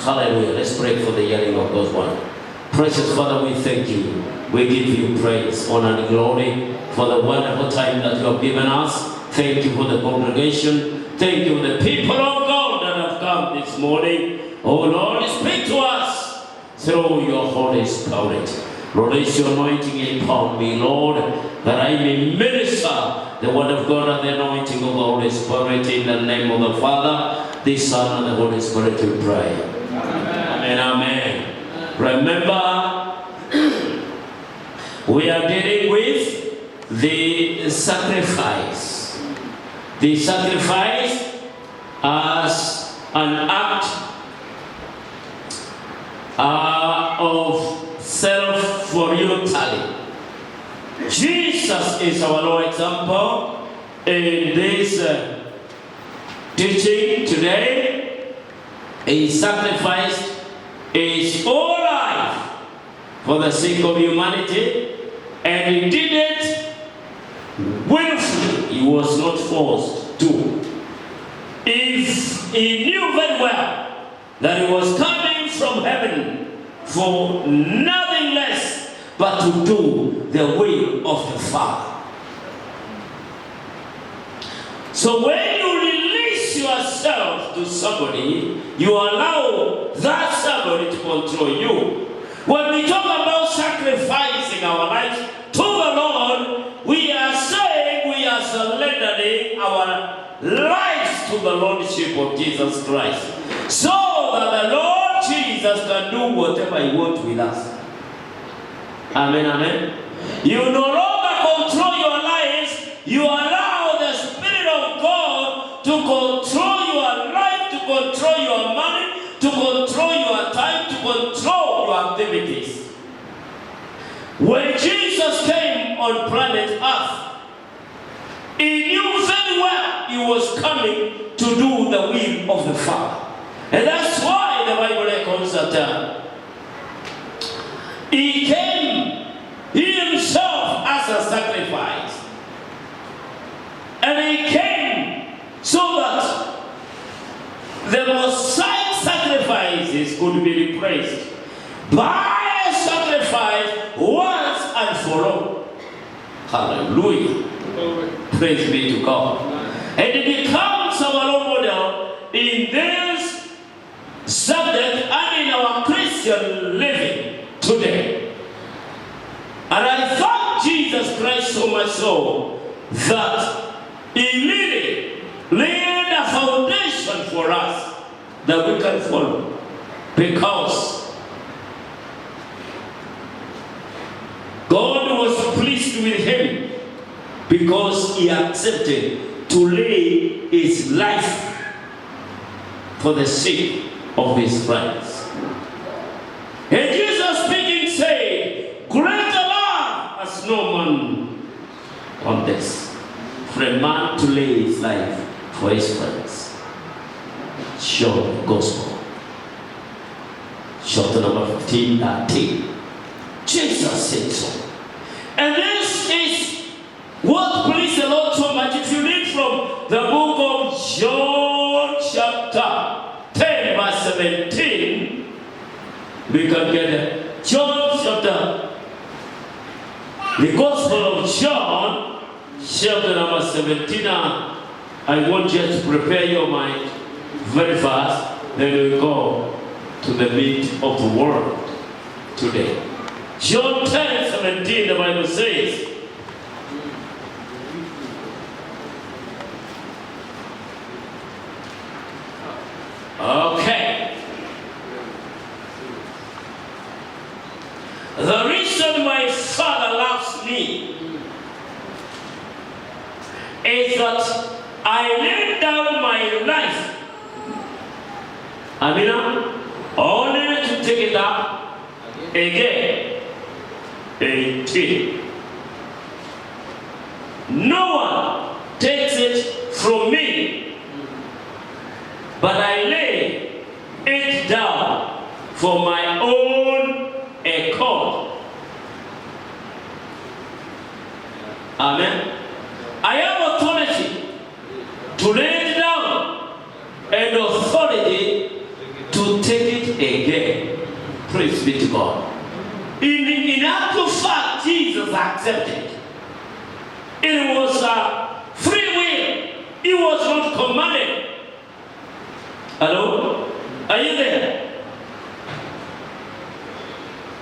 Hallelujah. Let's pray for the hearing of God's word. Precious Father, we thank you. We give you praise, honor, and glory for the wonderful time that you have given us. Thank you for the congregation. Thank you for the people of God that have come this morning. Oh Lord, speak to us through your Holy Spirit. Release your anointing upon me, Lord, that I may minister the word of God and the anointing of the Holy Spirit in the name of the Father, the Son, and the Holy Spirit we pray. Amen. Amen. Remember, we are dealing with the sacrifice. The sacrifice as an act of self-voluntarily. Jesus is our Lord example in this teaching today. He sacrificed his whole life for the sake of humanity, and he did it willfully. He was not forced to. If he knew very well that he was coming from heaven for nothing less but to do the will of the Father. So when you release yourself to somebody, you allow that somebody to control you. When we talk about sacrificing our lives to the Lord, we are saying we are surrendering our lives to the Lordship of Jesus Christ, so that the Lord Jesus can do whatever he wants with us. Amen, amen. You no longer control your lives. You allow the Spirit of God to control your life, to control your money, to control your time, to control your activities. When Jesus came on planet Earth, he knew very well he was coming to do the will of the Father. And that's why the Bible records that he came himself as a sacrifice. And he came so that the Messiah sacrifices could be replaced by a sacrifice once and for all. Hallelujah. Praise be to God. And it becomes our role model in this subject and in our Christian living today. And I thank Jesus Christ so much so that he really laid a foundation for us that we can follow, because God was pleased with him because he accepted to lay his life for the sake of his friends. And Jesus speaking said, greater love has no man on this, for a man to lay his life for his friends. Short gospel. Chapter number 15, 13. Jesus said so. And this is what pleased the Lord so much. If you read from the book of John chapter 10 verse 17, we can get it. John chapter, the Gospel of John chapter number 17. I want you to prepare your mind very fast. Then we go to the meat of the word today. John 10:17, the Bible says, okay. The reason my Father loves me is that I laid down my life. Amina, only to take it up again. 18. No one takes it from me, but I lay it down for my own accord. Amen. I have authority to lay it down and authority to take it it again. Praise be to God. In actual fact, Jesus accepted. It was free will. It was not commanded. Hello? Are you there?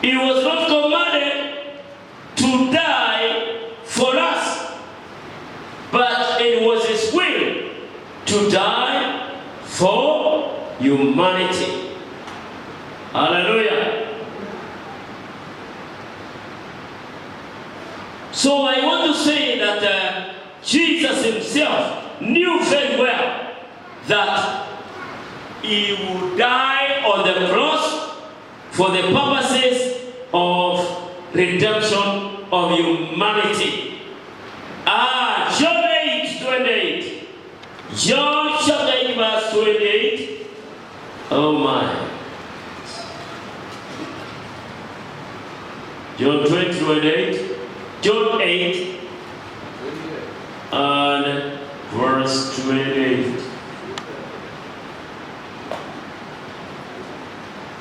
It was not commanded to die for us, but it was His will to die for humanity. Hallelujah. So I want to say that Jesus Himself knew very well that He would die on the cross for the purposes of redemption of humanity. John 8:28. John chapter 8 verse 28. Oh my. John 20:28. John 8 and verse 28.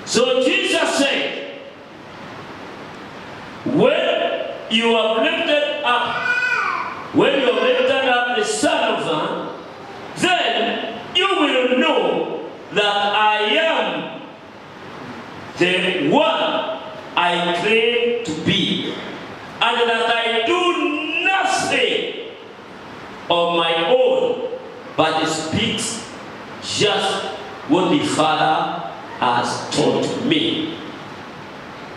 So Jesus said, when you have lifted up the Son of Man, then you will know that I am the one I claim to be, and that I do nothing of my own, but speaks just what the Father has taught me.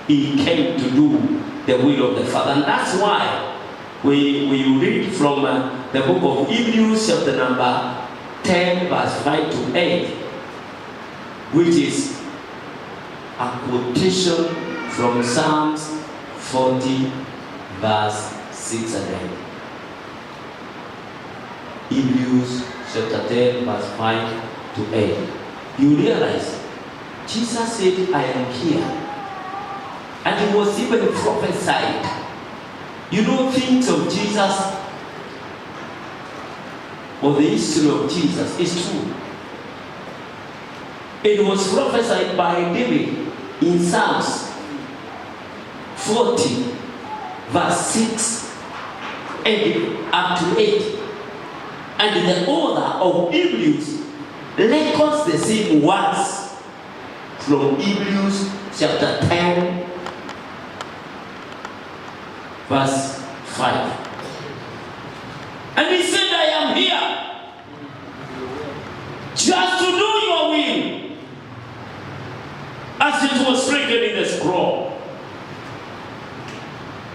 He came to do the will of the Father. And that's why we read from the book of Hebrews chapter number 10 verse 5 to 8, which is a quotation from Psalms 40 verse 6 and 8. Hebrews chapter 10 verse 5 to 8. You realize Jesus said, I am here. And He was even prophesied. You know, things of Jesus, or the history of Jesus, is true. It was prophesied by David in Psalms 40 verse 6 and up to 8. And the author of Hebrews records the same words from Hebrews chapter 10 verse 5. And he said, I am here just to do your will, as it was written in the scroll.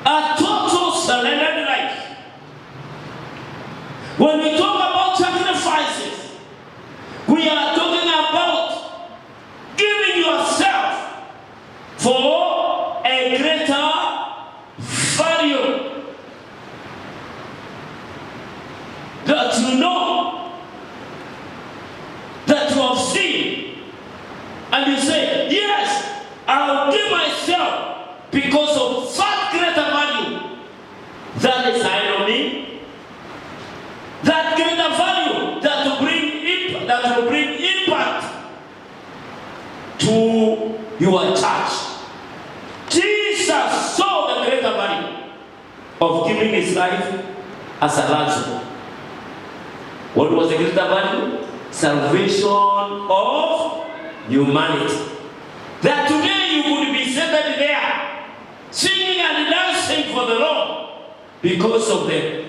A total surrendered life. When we talk about sacrifices, we are talking about giving yourself for a greater value. That you know, that you have seen, and you say, yes, I'll give myself because of that greater value that is higher on me. That greater value that will bring impact to your church. Jesus saw the greater value of giving His life as a ransom. What was the greater value? Salvation of humanity. That today you would be seated there, singing and dancing for the Lord, because of the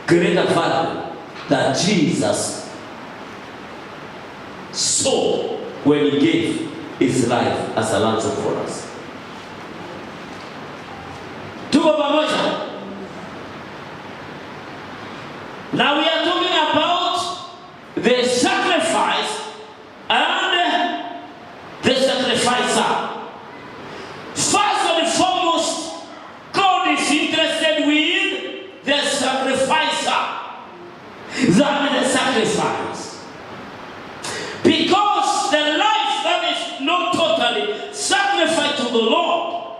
greater value that Jesus saw when He gave His life as a ransom for us. Tuko pamoja? Now we are talking about the sacrifice and the sacrificer. First and foremost, God is interested with the sacrificer than the sacrifice. Because the life that is not totally sacrificed to the Lord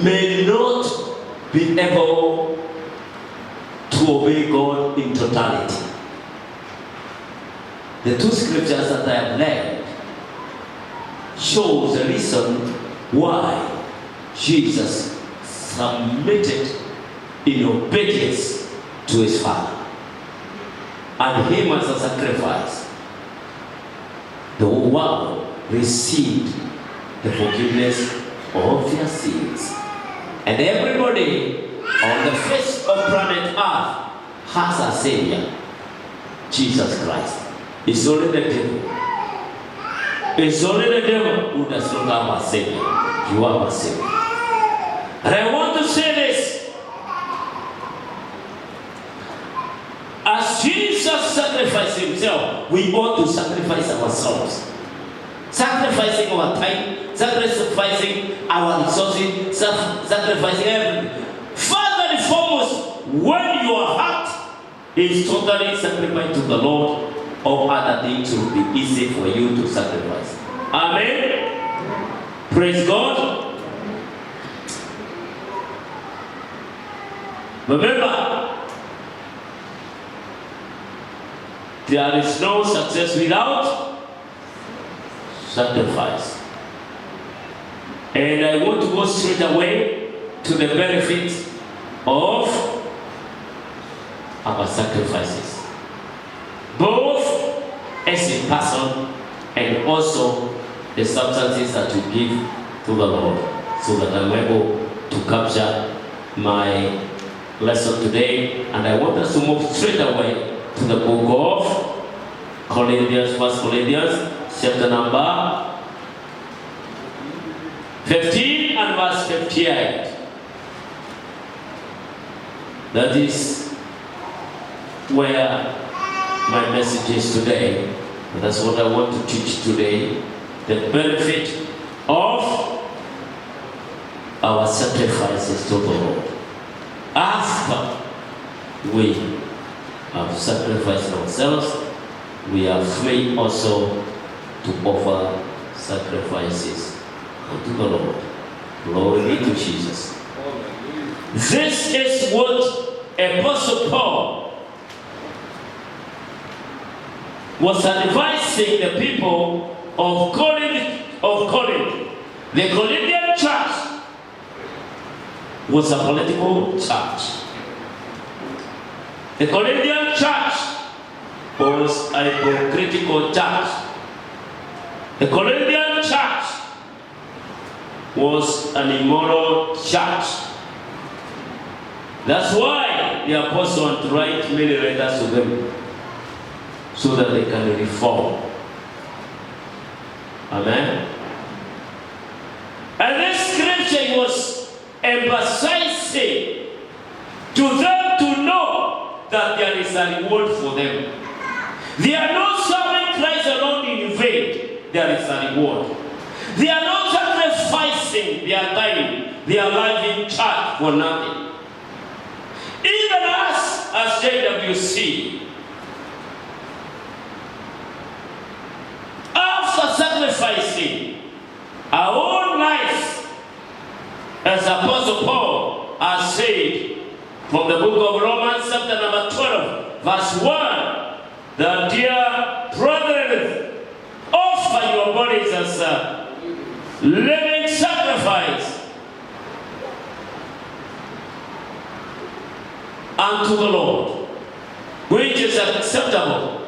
may not be able to obey God in totality. the two scriptures that I have read shows the reason why Jesus submitted in obedience to his Father and him as a sacrifice. The whole world received the forgiveness of their sins. And everybody on the face of planet Earth has a Savior, Jesus Christ. It's only the devil. It's only the devil who does not have a Savior. You have a Savior. And I want to say this. As Jesus sacrificed himself, we ought to sacrifice ourselves. Sacrificing our time, sacrificing our resources, sacrificing everything. First and foremost, when your heart is totally sacrificed to the Lord, all other things will be easy for you to sacrifice. Amen. Praise God. Remember, there is no success without sacrifice. And I want to go straight away to the benefits of our sacrifices, both as a person and also the substances that we give to the Lord, so that I'm able to capture my lesson today. And I want us to move straight away to the book of Corinthians, 1 Corinthians, chapter number 15 and verse 58. That is where my message is today. That's what I want to teach today. The benefit of our sacrifices to the Lord. After we have sacrificed ourselves, we are free also to offer sacrifices unto the Lord. Glory be to Jesus. This is what Apostle Paul was advising the people of Corinth. The Corinthian church was a political church. The Corinthian church was a hypocritical church. The Corinthian church was an immoral church. That's why the apostle wanted to write many letters to them, so that they can reform. Amen. And this scripture was emphasizing to them to know that there is a reward for them. They are not serving Christ alone in vain. There is a reward. They are not sacrificing their time, their life in church for nothing. Even us as JWC, after sacrificing our own lives, as Apostle Paul has said from the book of Romans chapter number 12 verse 1, that dear brethren, offer your bodies as a living sacrifice unto the Lord, which is acceptable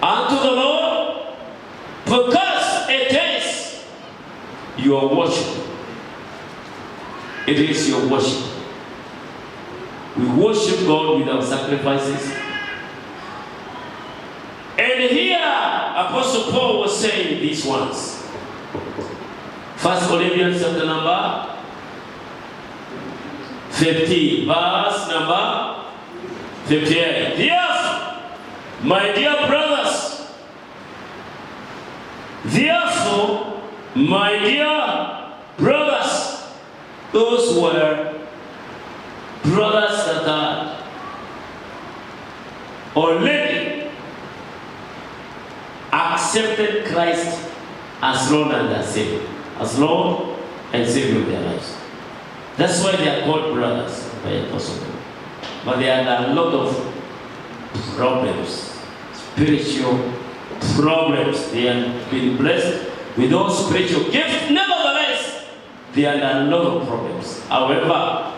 unto the Lord, because it is your worship. It is your worship. We worship God with our sacrifices. And here, Apostle Paul was saying these ones. 1 Corinthians chapter number 15, verse number 58. Therefore, my dear brothers, those were brothers that are already accepted Christ as Lord and Savior, as Lord and Savior of their lives. That's why they are called brothers by Apostle Paul. But they had a lot of problems, spiritual problems. They have been blessed with those spiritual gifts. Nevertheless, they are a lot of problems. However,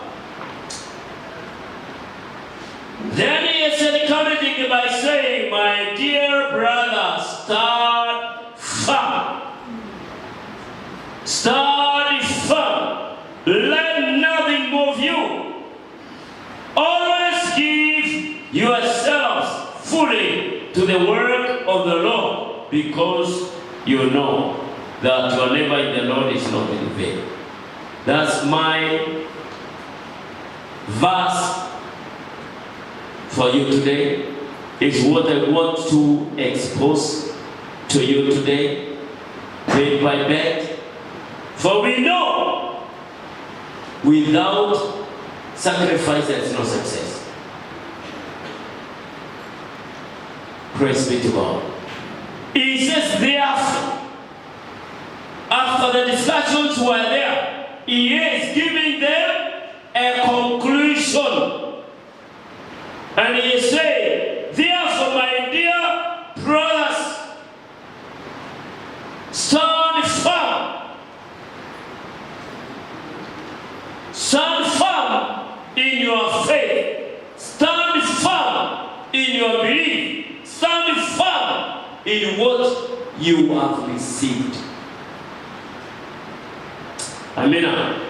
then he is encouraging by saying, my dear brother, stand firm. Stand firm. Let nothing move you. Always give yourselves fully to the work of the Lord, because you know that your labor in the Lord is not in vain. That's my verse for you today. Is what I want to expose to you today, bit by bit. For we know without sacrifice there is no success. Praise be to God. He says, therefore, after the discussions were there, he is giving them a conclusion. And he is saying, therefore, my dear brothers, stand firm. Stand firm in your faith. Stand firm in your belief. Stand firm in what you have received. Amen.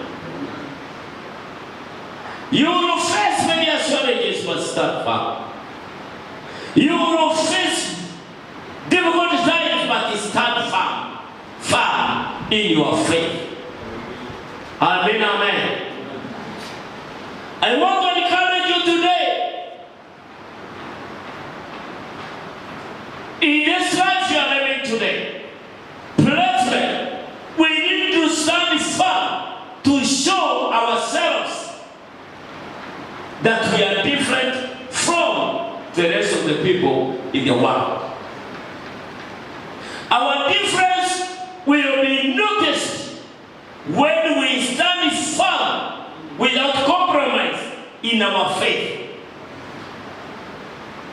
You will face many challenges, but stand firm. You will face difficult times, but stand firm. Firm in your faith. Amen, amen. I want to encourage you today. In this life you are living today, brethren, we need to stand firm to show ourselves that we are different from the rest of the people in the world. Our difference will be noticed when we stand firm without compromise in our faith.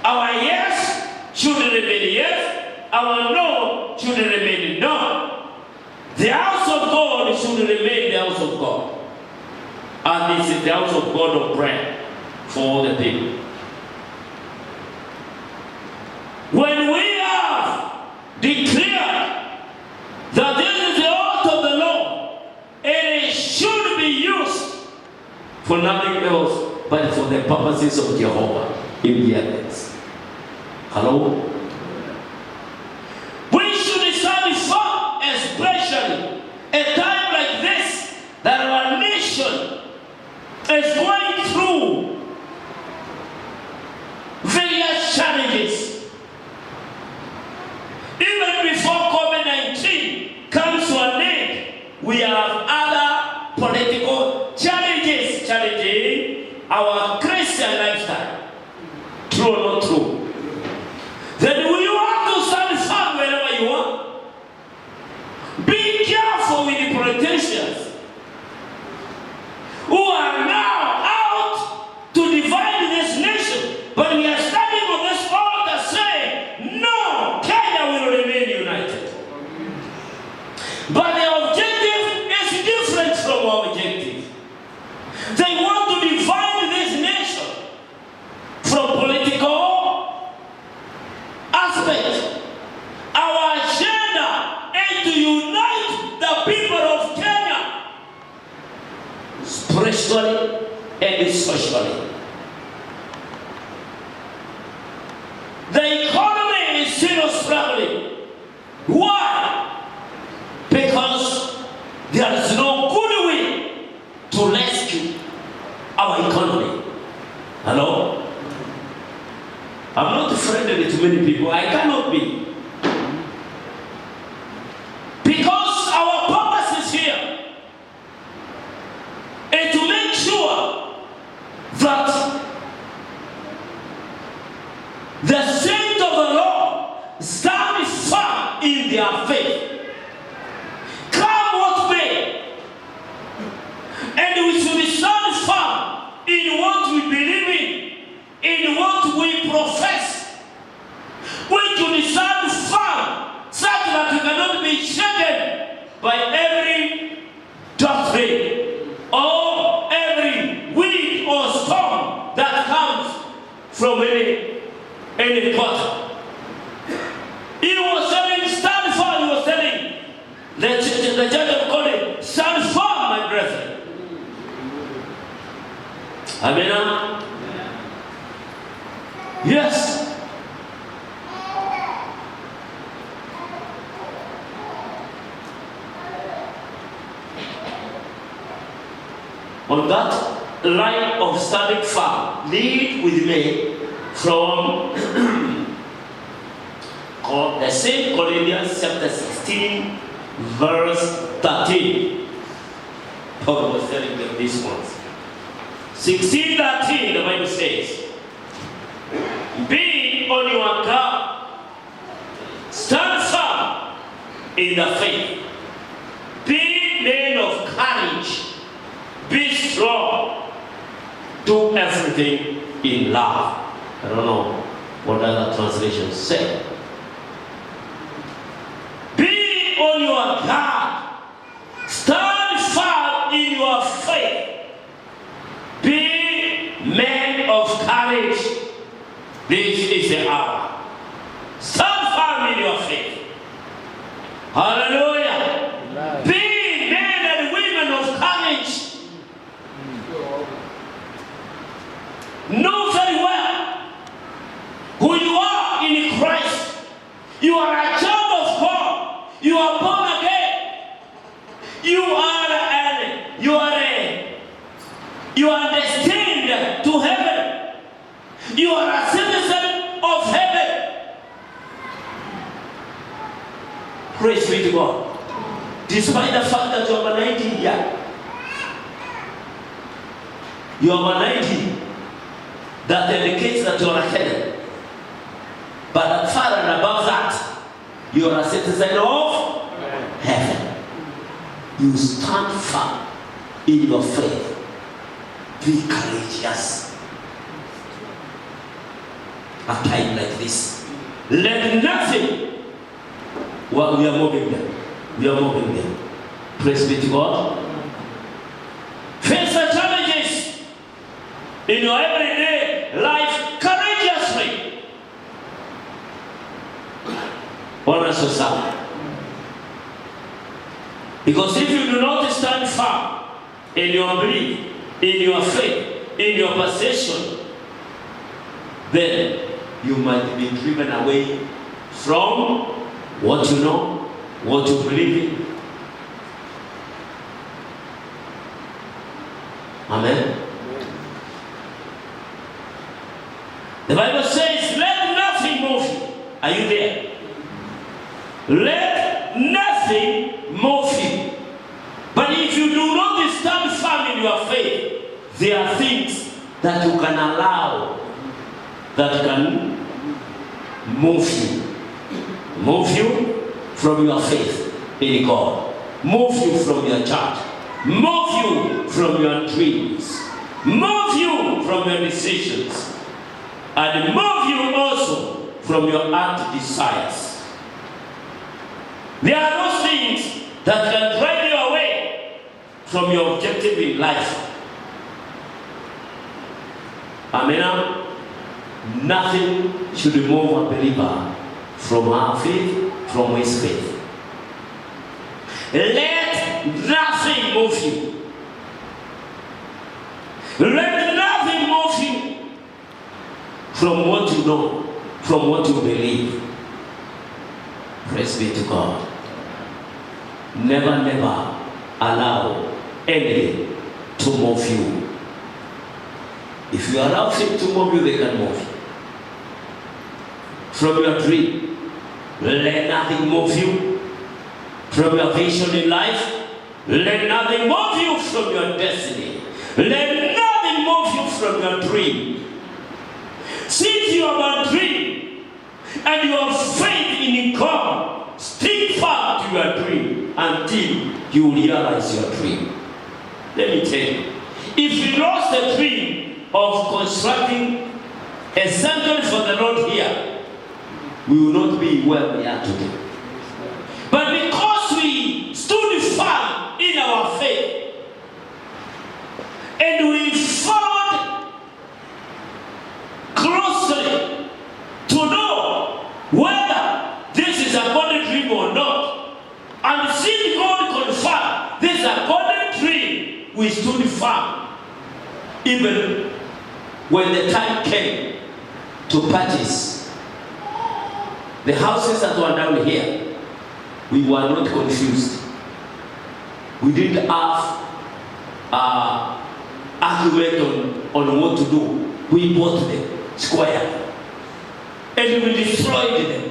Our yes should remain yes, our no should remain no. The house of God should remain the house of God. And this is the house of God of prayer for all the people. When we have declared that this is the altar of the Lord, it should be used for nothing else but for the purposes of Jehovah in the heavens. Hello? We should stand firm, especially a time like this, that our nation is going through various challenges. Even before COVID-19 comes to an end, we have other political challenges challenging our Christian lifestyle. True or not true? Then you have to stand firm wherever you are. Be careful with the politicians who are now out to divide this nation. But we are standing on this altar saying, no, Kenya will remain united. But the objective is different from our objective. They want to divide this nation from political aspect. Our agenda is to unite the people of Kenya spiritually and socially. The economy is still struggling. Why? Because there is no goodwill to rescue our economy. Hello? I'm not friendly to many people. I cannot be. Because our purpose is here is to make sure that the saints of the Lord stand firm in their faith. Come what may. And we should stand firm in what we believe in what we profess. any quarter. He was telling, stand firm. He was telling the church of God, stand firm, my brethren. Amen. Yes. On that line of standing firm, lead with me from the same Corinthians chapter 16, verse 13. Paul was telling them this once. 16:13, the Bible says, be on your guard, stand firm in the faith, be men of courage, be strong, do everything in love. I don't know what other translations say. Be on your guard, stand firm in your faith, be men of courage. This is the hour. Stand firm in your faith. Hallelujah. Amen. Be men and women of courage. Know very well who you are in Christ. You are a child of God. You are born again. You are destined to heaven. You are a citizen of heaven. Praise be to God. Despite the fact that you are 90 here, you are 90. That indicates that you are a heaven. But far and above that, you are a citizen of heaven. You stand firm in your faith. Be courageous. A time like this, let nothing. Well, we are moving them. We are moving them. Praise be to God. Face the challenges in your everyday life courageously. Honest yourself. Because if you do not stand firm in your belief, in your faith, in your possession, then you might be driven away from what you know, what you believe in. Amen. The Bible says, let nothing move you. Are you there? Let nothing move you. But if you do not stand firm in your faith, there are things that you can allow that can move you. Move you from your faith in God. Move you from your church. Move you from your dreams. Move you from your decisions. And move you also from your heart desires. There are those things that can drive you away from your objective in life. Amen. Nothing should remove a believer from our faith, from his faith. Let nothing move you. Let nothing move you from what you know, from what you believe. Praise be to God. Never, never allow anything to move you. If you allow things to move you, they can move you. From your dream, let nothing move you. From your vision in life, let nothing move you from your destiny. Let nothing move you from your dream. Since you have a dream and you have faith in God, stick firm to your dream until you realize your dream. Let me tell you, if you lost the dream of constructing a sanctuary for the Lord here, we will not be where we are today. But because we stood firm in our faith and we followed closely even when the time came to purchase the houses that were down here, we were not confused. We didn't have argument on what to do. We bought them square and we destroyed them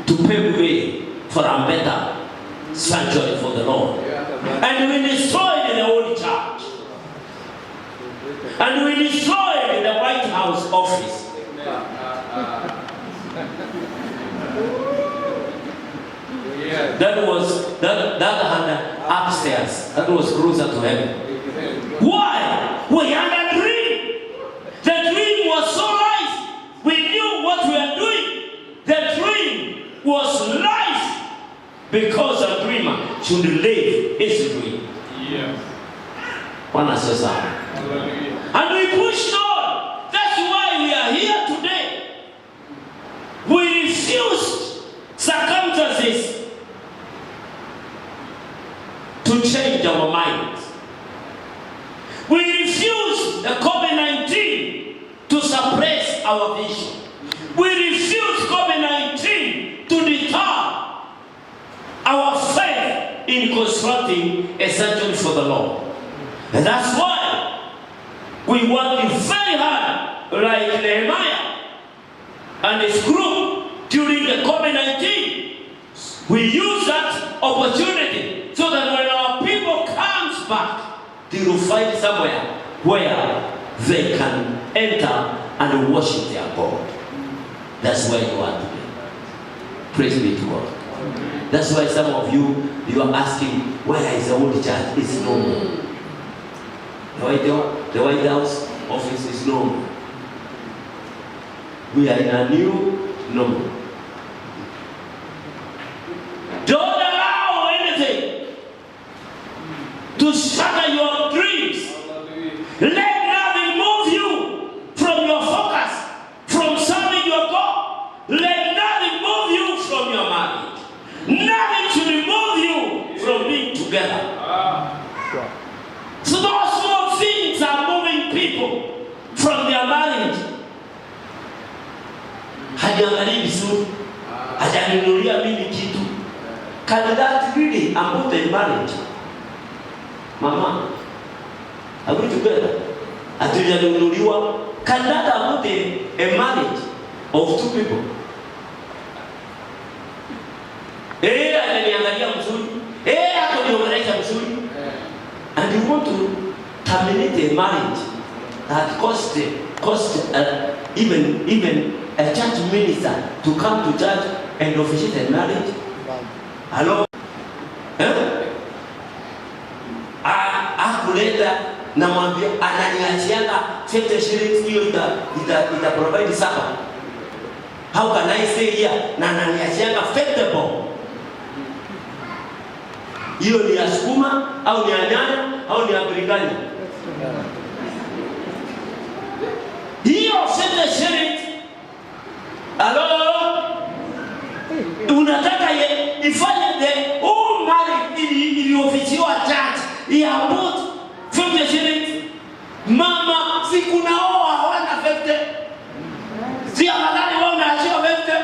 to pave way for a better sanctuary for the Lord. And we destroyed the old church. And we destroyed the White House office. That had upstairs. That was closer to heaven. Why? We had a dream. The dream was so nice. We knew what we were doing. The dream was life, because a dreamer should live his dream. One says and we pushed on. That's why we are here today. We refused circumstances to change our minds. We refuse the COVID-19 to suppress our vision. We refuse COVID-19 to deter our faith in constructing a sanctuary for the Lord. And that's why we work very hard, like Nehemiah and his group during the COVID-19. We use that opportunity so that when our people comes back, they will find somewhere where they can enter and worship their God. That's where you are today. Praise be to God. That's why some of you are asking, where is the old church? It's no more. The White House office is no more. We are in a new normal. Don't allow anything to shatter your dreams. Let nothing move you from your focus, from serving your God. Let nothing move you from your marriage. Nothing should remove you from being together. So those small things are moving people from their marriage. Hajaangalia vizuri, hajanunulia mimi kitu. Can that really about the marriage? Mama, are we together? Hatujanunuliwa. Can that about a marriage of two people? Ananiangalia mzuri. Akoniongelesha mzuri. And you want to terminate a marriage that cost even a church minister to come to church and officiate a marriage? Hello? Akuleta na mwambia ananiachianga 50 shillings hiyo ita provide supper. How can I say here na ananiachianga 50 bob? Hiyo ni ya sukuma au ni ya nyanya au ni ya biringanya? Hiyo 50 shillings. Hello? Unataka ifanye the whole marriage iliyofichiwa church ya about 50 shillings. Mama, si kunaoa hawana 50. Si afadhali wao wanaachia 50.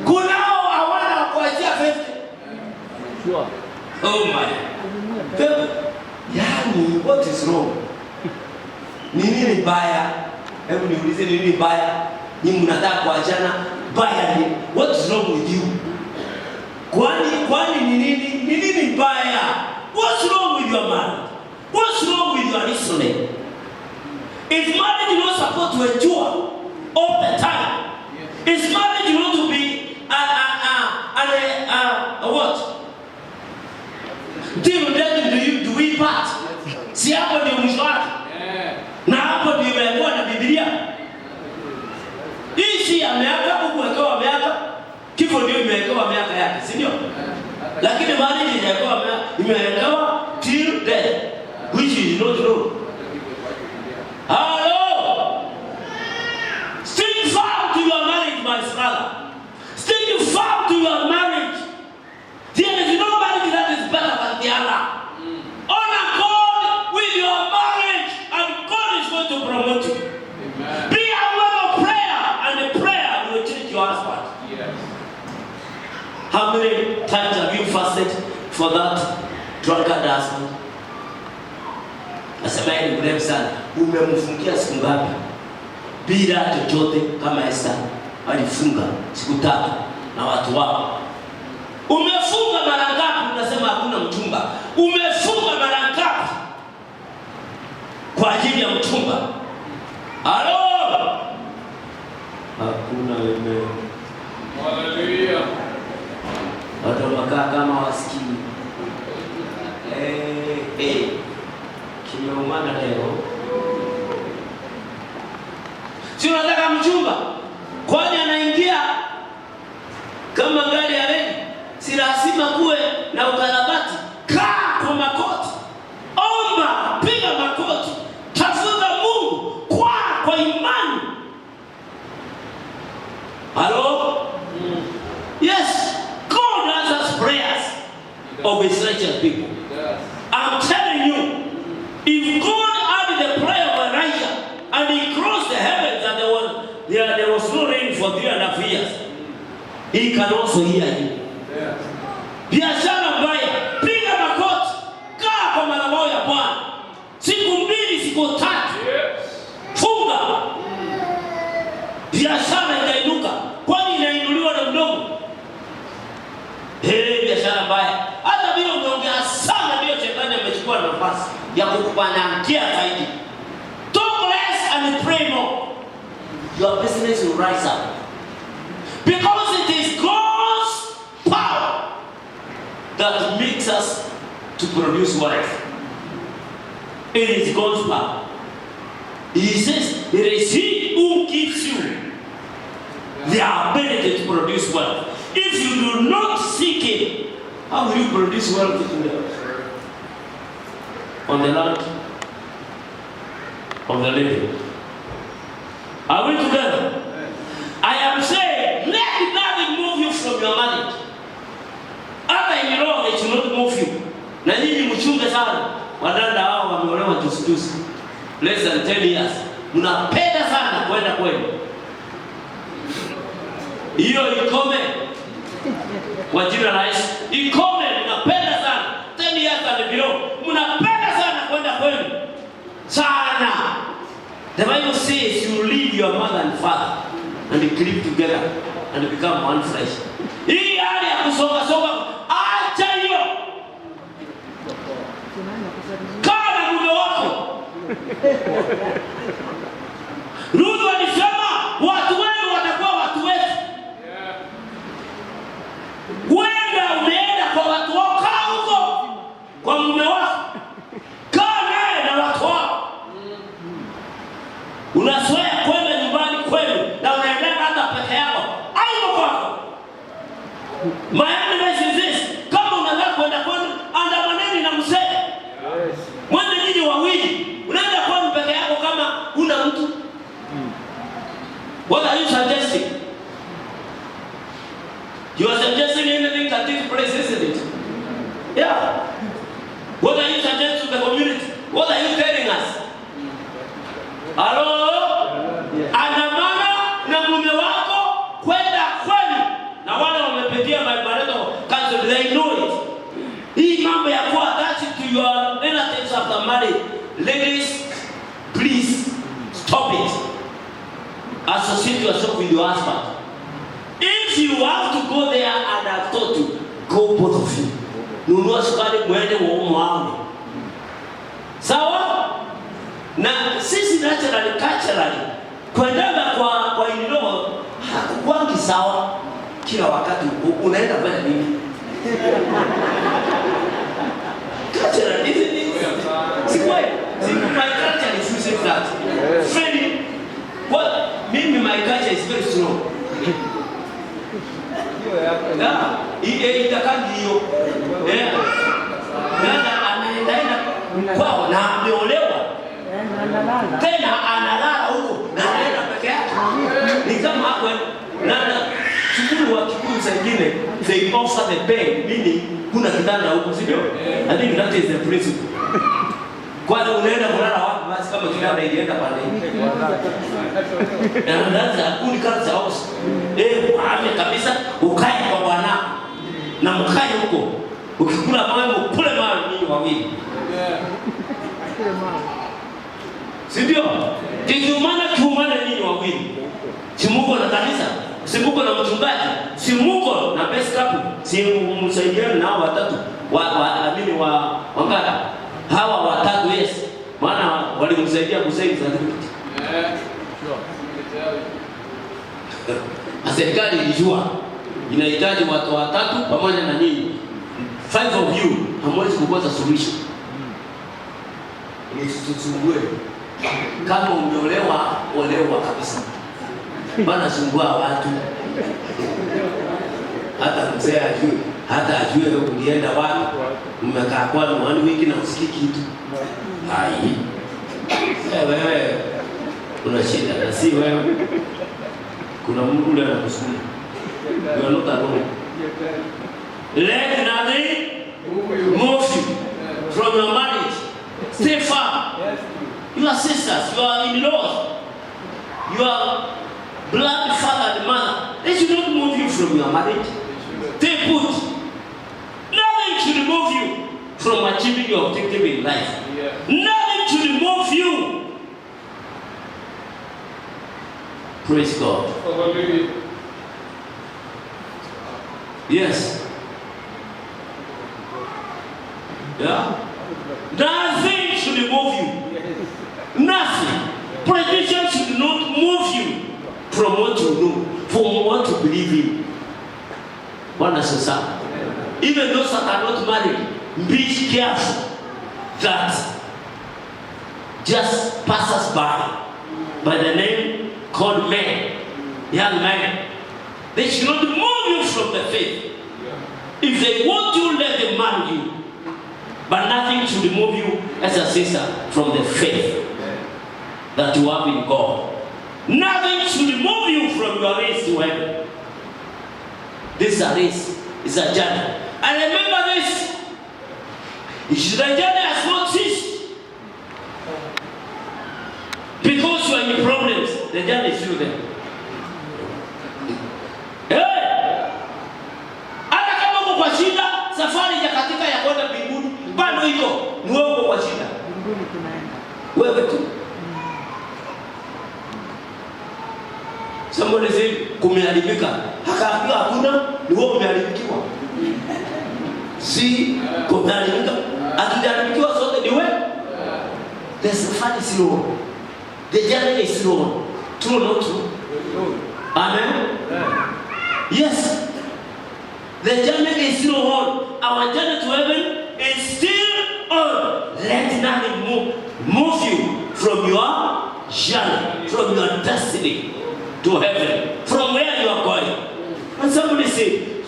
Kunaoa hawana kuachia 50. Sure. Oh my. Yani, what is wrong? Nini mbaya? Hebu niulize nini mbaya? Ni mnataka kuachana baya ni? What is wrong with you? Kwani ni nini mbaya? What's wrong with your marriage? What's wrong with your listening? Is marriage not supposed to endure all the time? Is marriage not to be what? Till death do we part? Si hapo ndio mwisho wake. Na hapo ndio imeandikwa na Biblia. Hii ameaka huku akawa ameaka. Kifo ndio imewekewa miaka yake, si ndio? Lakini marriage imewekewa till death, which is not true. Hello? Stick firm to your marriage, my brother. Stick firm to your marriage. There is no marriage that is better than the other. Honor God How many times have you fasted for that drunkard husband? Nasema yeye ni mrefu sana. Umemfungia siku ngapi? Bila chochote kama Esther alifunga siku 3 na watu wao. Umefunga mara ngapi unasema hakuna mchumba? Umefunga mara ngapi kwa ajili ya mchumba? Halo? Hakuna wewe. Haleluya. Watu wakaa kama wasikini. Kimeumana leo. Si unataka mchumba? Kwani anaingia kama gari ya reli? Si lazima kuwe na ukarabati. Kaa kwa makoti. Omba, piga makoti. Tafuta Mungu kwa imani. Hello? Yes. God answers prayers of His righteous people. I'm telling you, if God heard the prayer of Elijah and He crossed the heavens and there was no rain for 3.5 years, He can also hear you. Biashara mbaya, piga makoti, kaa kwa madhabahu ya Bwana. Siku 2, siku 3. Funga. Biashara itainuka. Kwani inainuliwa na mdomo? Biashara mbaya. Hata bila umeongea sana ndio shetani amechukua nafasi ya kukupanangia zaidi. Talk less and pray more. Your business will rise up. Because it is God's power that makes us to produce wealth. It is God's power. He says, it is He who gives you the ability to produce wealth. If you do not seek Him, how will you produce wealth on the land of the living? Are we together? I am saying, let nothing move you from your marriage. Hata in law, it should not move you. Na nyinyi mchunge sana. Wadada hao wameolewa juzi. Less than 10 years. Mnapenda sana kwenda kwenu. Hiyo ikome. Kwa jina la Yesu. Ikome, mnapenda sana. 10 years and below. Mnapenda sana kwenda kwenu. Sana. The Bible says you leave your mother and father and they cleave together and become one flesh. Hii hali ya kusoga acha hiyo. Kana mume wako. Ruth alisema watu wenu watakuwa watu wetu. Wewe umeenda kwa watu wako, kaa huko kwa mume wako. Kaa naye na watu wako. Unazoea kwenda nyumbani kwenu na unaenda hata peke yako. Haiko kwako. My advice is this, kama unataka kwenda kwenu, andamaneni na mzee. Yes. Mwende nyinyi wawili. Unaenda kwenu peke yako kama huna mtu. What are you suggesting? You are suggesting anything that takes place, isn't it? Yeah. What are you suggesting to the community? What are you telling us? Hello? Andamana na mume wako kwenda kwenu. Na wale wamepitia marital counsel, they know it. Hii mambo ya kuwa attached to your relatives after marriage. Ladies, please stop it. Associate yourself with your husband. If you have to go there and I've told you, go both of you. Nunua sukari mwende waumu. Sawa? Na sisi naturally, culturally, kwendanga kwa in-law hakuwangi sawa. Kila wakati unaenda kwenda nini? Culturally, isn't it? My culture refuses that. Friendly. Well, maybe my culture is very strong. Itakangi hiyo. Anaenda kwao na ameolewa. Tena analala huko na anaenda peke yake. Ni kama hapo na shukuru wa kikundi zingine they offer the bed, meaning kuna kitanda huko, sio? I think that is the principle. Kwanza unaenda kulala wapi basi kama kitanda ilienda pale. And that's a good culture house. Ame kabisa ukae kwa bwana. na mkae huko. Ukikula mawe mkule mawe ninyi wawili. Si ndio? Kiumana ninyi wawili. Si muko na kanisa, si muko na mchungaji, si muko na best couple, si msaidiane na hao watatu wangapi? Hawa watatu, yes. Maana walimsaidia kusaidia certificate. Serikali ilijua inahitaji watu watatu pamoja na nyinyi. 5 of you hamwezi kupata solution. Nisitusumbue. Kama umeolewa, olewa kabisa. Bana sumbua watu. Hata mzee ajue, hata ajue ulienda wapi. Mmekaa kwa 1 wiki na usikii kitu. Hai. Wewe una shida na si wewe. Kuna Mungu ule anakusumbua. You are not alone. Let nothing move you from your marriage. Stay firm. Your sisters, your in-laws, your blood father and mother, they should not move you from your marriage. Stay put. Nothing should move you from achieving your objective in life. Nothing should move you. Praise God. Yes. Yeah. Nothing should move you. Nothing. Politicians should not move you from what you know, from what you believe in. Even those that are not married, be careful that just pass us by the name called men, young men. They should not move you from the faith. If they want you, let them marry you. But nothing should move you as a sister from the faith that you have in God. Nothing should move you from your race to heaven. This is a race. It's a journey. And remember this. The journey has not ceased. Because you are in problems, the journey is still there. Hata kama uko kwa shida, safari ya katika ya kwenda mbinguni bado iko. Ni wewe uko kwa shida. Mbinguni tunaenda. Wewe tu. Somebody say kumeharibika. Hakaambiwa hakuna, ni wewe umeharibikiwa. Si kumeharibika. Akiharibikiwa sote ni wewe. The safari is slow. The journey is slow. True or not true? Amen? Yes. The journey is still on. Our journey to heaven is still on. Let nothing move you from your journey, from your destiny to heaven, from where you are going. When somebody say,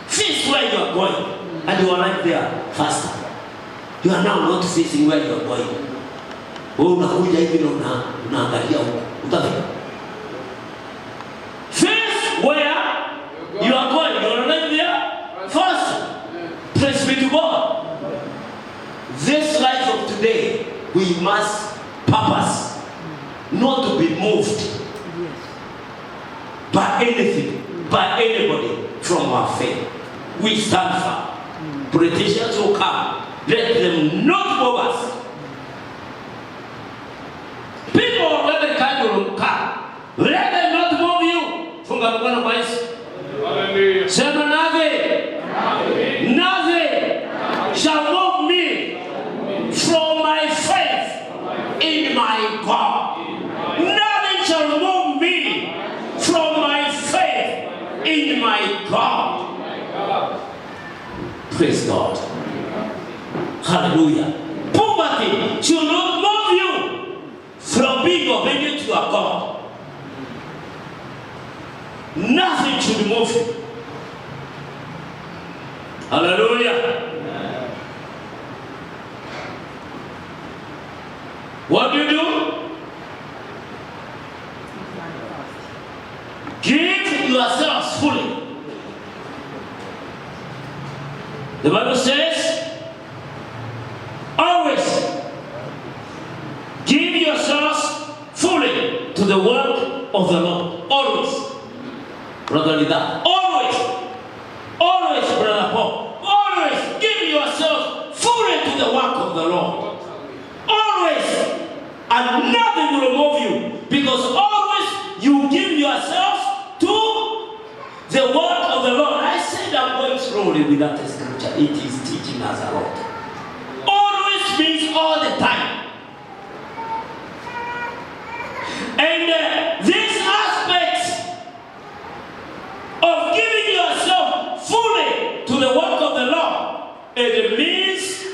face where you are going, and you are right there faster. You are now not facing where you are going. Unakuja hivi na unaangalia huko. Utafika. Face where you are going. You are right there first. Praise be to God. This life of today, we must purpose not to be moved by anything, by anybody from our faith. We stand firm. Politicians will come. Let them not move us. People of every kind will come. Let them not move you. Funga mkono kwa Yesu. Hallelujah. Sema nothing shall move me from my faith in my God. Nothing shall move me from my faith in my God. Praise God. Hallelujah. Poverty should not move you from being obedient to your God. Nothing should move you. Hallelujah. What do you do? Give yourselves fully. The Bible says, always give yourselves fully to the work of the Lord. Always. Brother Lida. Always. Always, Brother Paul. to the work of the Lord. Always. And nothing will remove you. Because always you give yourself to the word of the Lord. I said I'm going slowly with that scripture. It is teaching us a lot. Always means all the time. And this aspect of giving yourself fully to the work of the Lord, it means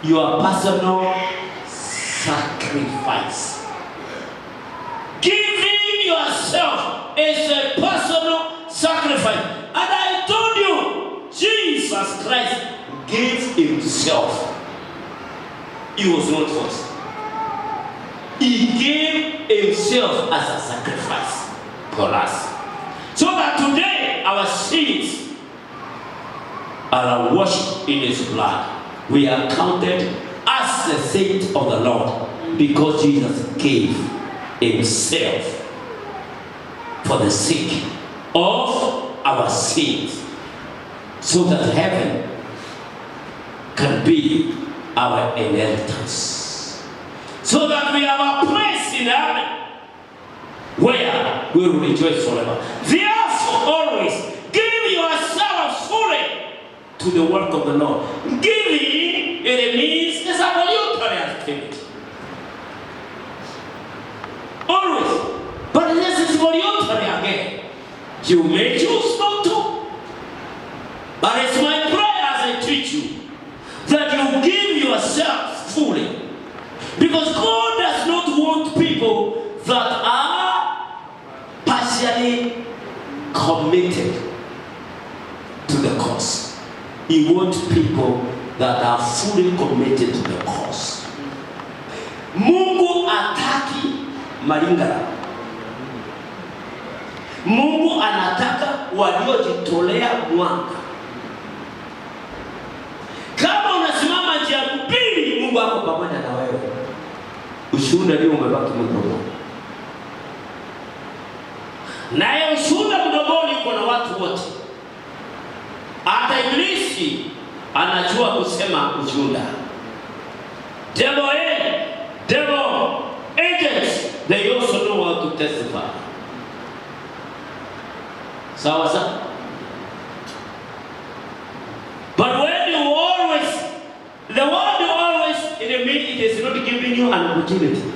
your personal sacrifice. Giving yourself is a personal sacrifice. And I told you, Jesus Christ gave himself. He was not forced. He gave himself as a sacrifice for us. So that today our sins are washed in his blood. We are counted as the saints of the Lord because Jesus gave himself for the sake of our sins, so that heaven can be our inheritance, so that we have a place in heaven where we will rejoice forever. Therefore, always give yourselves fully to the work of the Lord. Giving, it means it's a voluntary activity. Always. But this is voluntary again. You may choose not to. But it's my prayer as I teach you that you give yourself fully. Because God does not want people that are partially committed to the cause. He wants people that are fully committed to the cause. Mungu ataki malingana. Mungu anataka waliojitolea mwanga. Kama unasimama njia mbili, Mungu ako pamoja na wewe. Ushuhuda ndio umebaki mdomoni. Naye ushuhuda mdomoni uko na watu wote. Hata Ibilisi anajua kusema ushuhuda. Devil agents, they also know how to testify. Sawa sawa. But when you always, the word you always, it means it is not giving you an opportunity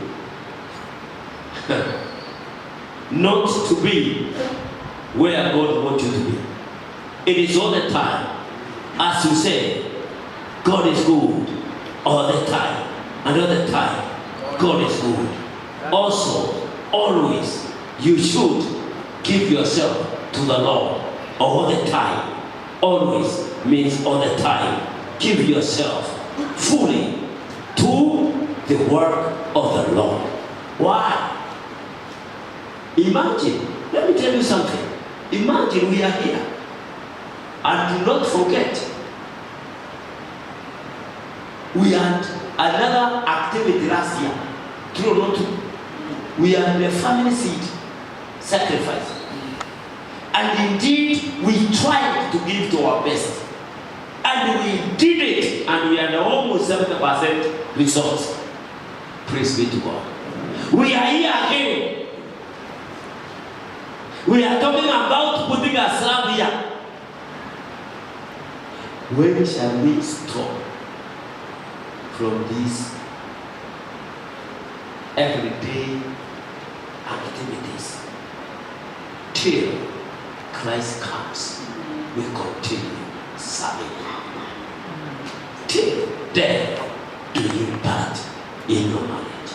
not to be where God wants you to be. It is all the time. As you say, God is good all the time. And all the time, God is good. Also, always, you should give yourself to the Lord all the time. Always means all the time. Give yourself fully to the work of the Lord. Why? Imagine, let me tell you something. Imagine we are here. And do not forget, we had another activity last year. We had the family seed sacrifice. And indeed, we tried to give to our best. And we did it. And we had almost 70% results. Praise be to God. We are here again. We are talking about putting a slab here. When shall we stop from these everyday activities? Till Christ comes, we continue serving. Till death do you part in your marriage.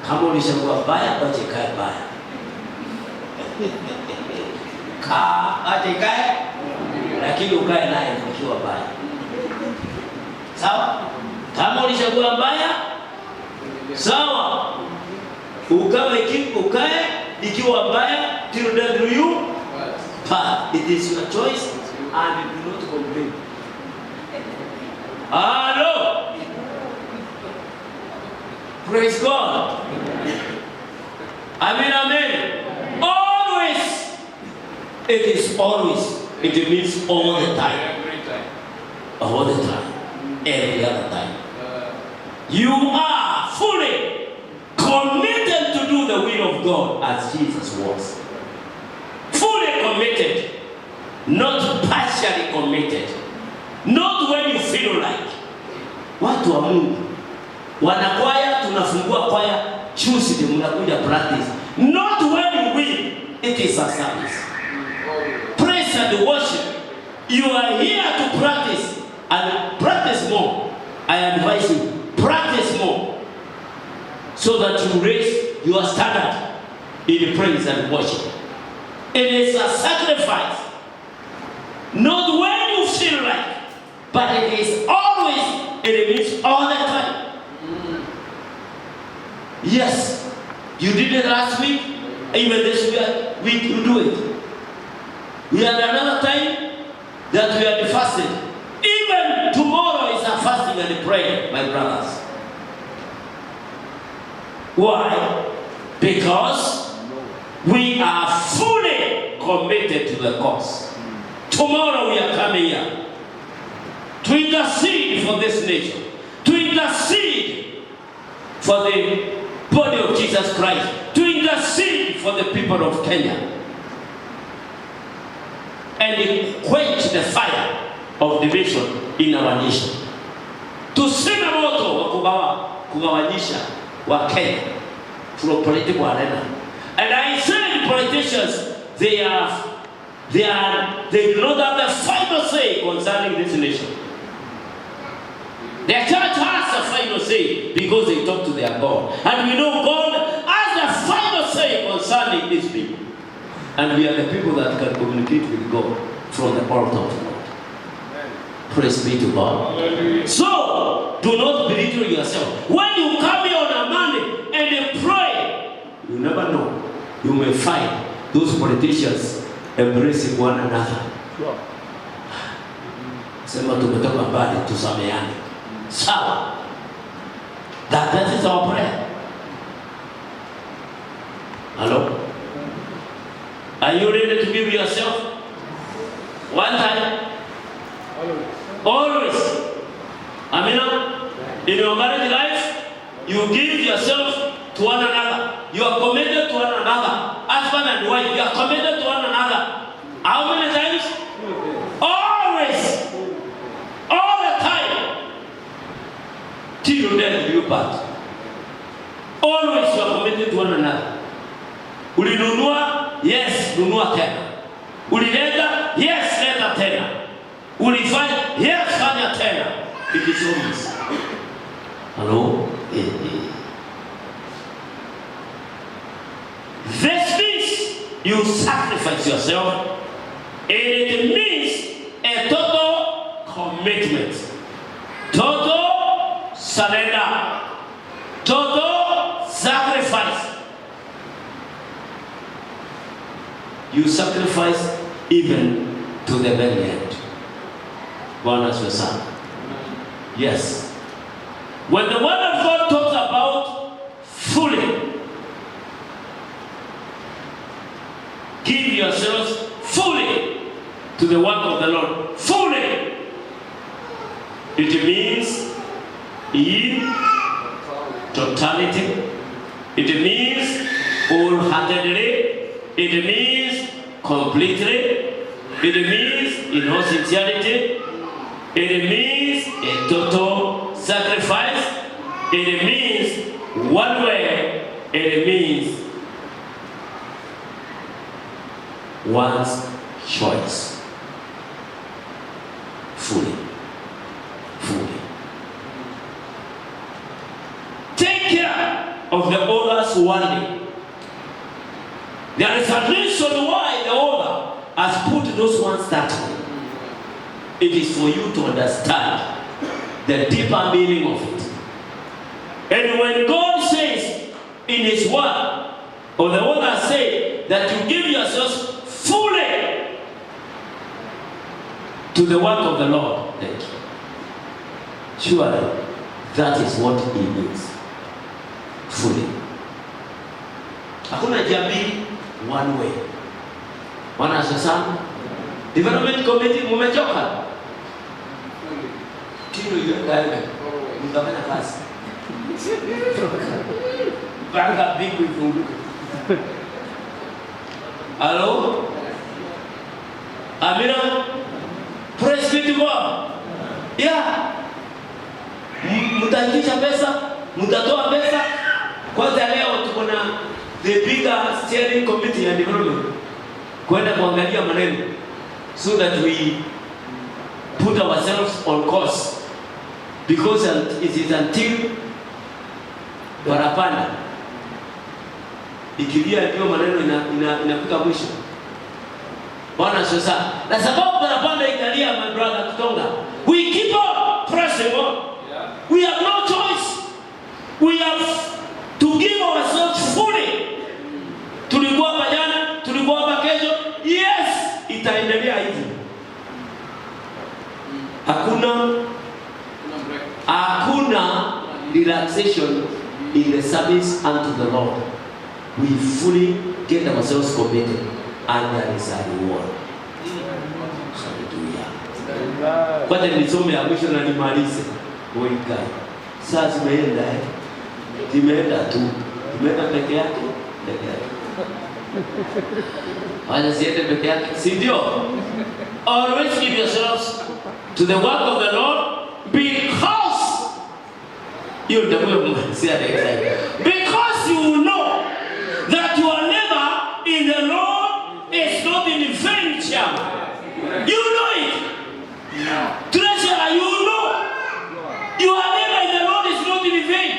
Kama ulishakuwa baya, aje kae baya. Aje kae, lakini ukae naye ukiwa baya. Sawa? Kama ulishakuwa baya, sawa. Ukae ikiwa baya, till death do you part. It is your choice and you do not complain. Hello. Praise God. Amen, amen. Always. It is always. It means all the time. All the time. every other time. You are fully committed to do the will of God as Jesus was. Fully committed, not partially committed. Not when you feel like. Watu wa Mungu wanakwaya, tunafungua kwaya Tuesday, mnakuja practice. Not when you will. It is a service. Praise and worship. You are here to practice and practice more. I advise you, practice more so that you raise your standard in praise and worship. It is a sacrifice. Not when you feel like, but it is always, it means all the time. Yes, you did it last week, even this week you do it. We had another time that we had fasted. Even tomorrow is a fasting and a prayer, my brothers. Why? Because we are fully committed to the cause. Tomorrow we are coming here to intercede for this nation, to intercede for the body of Jesus Christ, to intercede for the people of Kenya, and quench the fire of division in our nation. Tusime moto wa kugawanyisha wa Kenya from political arena. And I said politicians, they do not have the final say concerning this nation. Their church has a final say because they talk to their God. And we know God has a final say concerning these people. And we are the people that can communicate with God from the altar of God. Praise be to God. Hallelujah. So, do not belittle yourself. When you come here on a Monday and you pray, you never know. You may find those politicians embracing one another. Sema tumetoka mbali, tusameane. Sawa. That is our prayer. Hello? Are you ready to give yourself one time? Always. Amina. In your marriage life, you give yourself to one another. You are committed to one another. Husband and wife, you are committed to one another. How many times? Always. All the time. Till death you part. Always you are committed to one another. Ulinunua? Yes, nunua tena. Ulileta? Yes, leta tena. Ulifanya? Yes, fanya tena. It is always. Hello? This means you sacrifice yourself, and it means a total commitment, total surrender, total sacrifice. You sacrifice even to the very end. God has your son. Yes. When the word of God talks about fully, give yourselves fully to the work of the Lord. Fully. It means in totality. It means wholeheartedly. It means completely. It means in all sincerity. It means a total sacrifice. It means one way. It means one's choice. Fully. Fully. Take care of the others one day. There is a reason why the author has put those ones that way. It is for you to understand the deeper meaning of it. And when God says in His word, or the author says that you give yourselves fully to the work of the Lord, thank you. Surely that is what He means. Fully. Hakuna jamii one way. Wana sasa development committee mumechoka. kilo yakaenda mtafanya kazi banga bingu ifunguke. Hello, amina, praise be to God. Yeah, mtaandikisha pesa, mtatoa pesa. Kwanza leo tuko na the bigger steering committee and development kwenda kuangalia maneno so that we put ourselves on course, because it is until barabara ikilia ndio maneno inafika mwisho. Bwana sasa, na sababu barabara ikalia, my brother Kitonga, we keep on pressing on. Yeah. We have no choice. We have to give ourselves fully. Tulikuwa hapa jana, tulikuwa hapa kesho. Yes, itaendelea hivi. Hakuna relaxation in the service unto the Lord. We fully get ourselves committed and there is a reward. Hallelujah. Kwa nisome ya mwisho na nimalize. Going guy. Sasa zimeenda zimeenda tu. Zimeenda peke yake. Wala siete peke yake. Si ndio? Always give yourselves to the work of the Lord, because you know that your labor in the Lord is not in vain, child. You know it. Treasurer, you know your labor in the Lord is not in vain.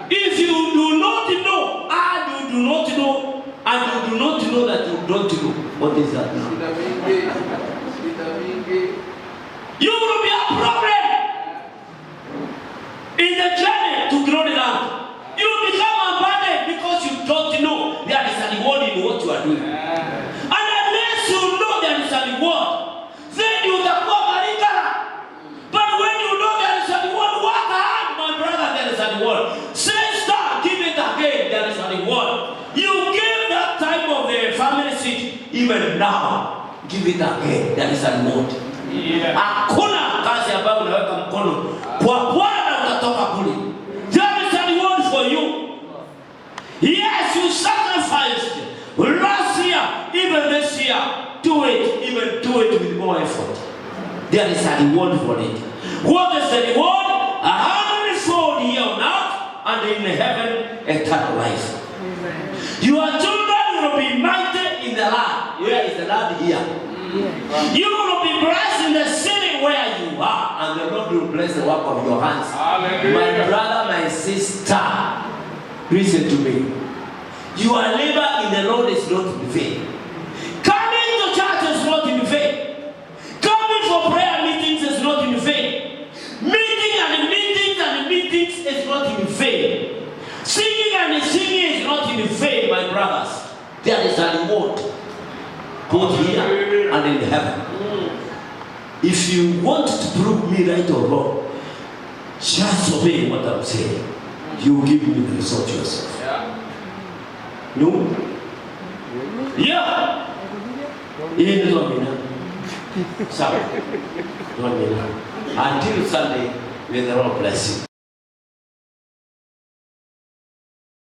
If you do not know, and you do not know, and you do not know that you don't know, what is that now? You will be a problem in the journey to glory land. You will become abandoned because you don't know there is a reward in what you are doing. And unless you know there is a reward, then you will go marigara. But when you know there is a reward, work hard, my brother, there is a reward. Sister, give it again, there is a reward. You give that time of the family seat, even now, give it again, there is a reward. Hakuna kazi ambayo unaweka mkono kwa Bwana utatoka kule. There is a reward for you. Yes, you sacrificed last year, even this year. Do it, even do it with more effort. There is a reward for it. What is the reward? 100-fold here on earth, and in heaven, eternal life. Your children will be mighty in the land. Where is the land here? You will be blessed in the city where you are, and the Lord will bless the work of your hands. Hallelujah. My brother, my sister, listen to me. Your labor in the Lord is not in vain. Coming to church is not in vain. Coming for prayer meetings is not in vain. Meetings is not in vain. Singing and singing is not in vain, my brothers. There is a reward, both here and in heaven. If you want to prove me right or wrong, just obey what I'm saying. You give me the result yourself. No? Yeah. Until Sunday, may the Lord bless you.